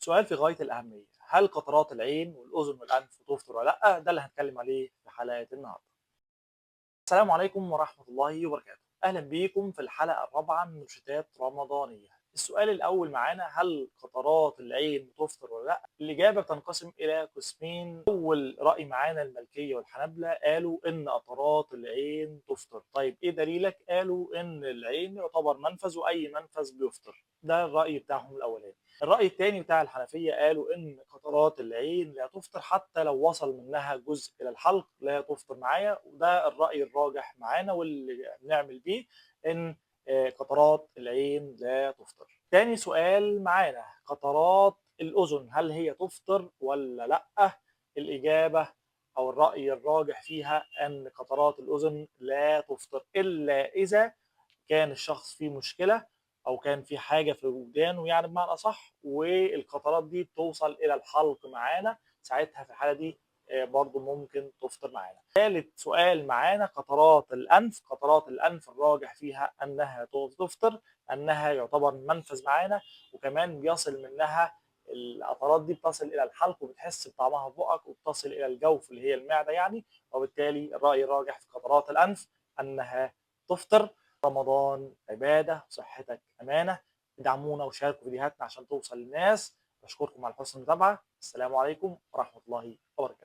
سؤال في غاية الأهمية، هل قطرات العين والأذن والأنف تفطر والّا لأ؟ ده اللي هنتكلم عليه في حلقة النهارده. السلام عليكم ورحمة الله وبركاته، أهلًا بيكم في الحلقة الرابعة من روشتات رمضانية. السؤال الأول معانا، هل قطرات العين بتفطر والّا لأ؟ الإجابة بتنقسم إلى قسمين، أول رأي معانا المالكية والحنابلة قالوا إن قطرات العين تفطر. طيب إيه دليلك؟ قالوا إن العين يعتبر منفذ وأي منفذ بيفطر، ده الرأي بتاعهم الأولاني. الرأي التاني بتاع الحنفية قالوا إن قطرات العين لا تفطر حتى لو وصل منها جزء إلى الحلق لا تفطر معايا، وده الرأي الراجح معانا واللي بنعمل بيه إن قطرات العين لا تفطر. تاني سؤال معانا، قطرات الأذن هل هي تفطر ولا لأ؟ الإجابة أو الرأي الراجح فيها أن قطرات الأذن لا تفطر إلا إذا كان الشخص فيه مشكلة أو كان في حاجة في ودانه يعني بمعنى أصح، والقطرات دي بتوصل إلى الحلق معانا، ساعتها في الحالة دي برضه ممكن تفطر معانا. ثالث سؤال معانا، قطرات الأنف. قطرات الأنف الراجح فيها أنها تفطر، أنها يعتبر منفذ معانا، وكمان بيصل منها القطرات دي بتصل إلى الحلق وبتحس بطعمها في بقك وبتصل إلى الجوف اللي هي المعدة يعني، وبالتالي الرأي الراجح في قطرات الأنف أنها تفطر. رمضان عبادة، صحتك أمانة. ادعمونا وشاركوا فيديوهاتنا عشان توصل للناس. بشكركم على حسن المتابعة. السلام عليكم ورحمة الله وبركاته.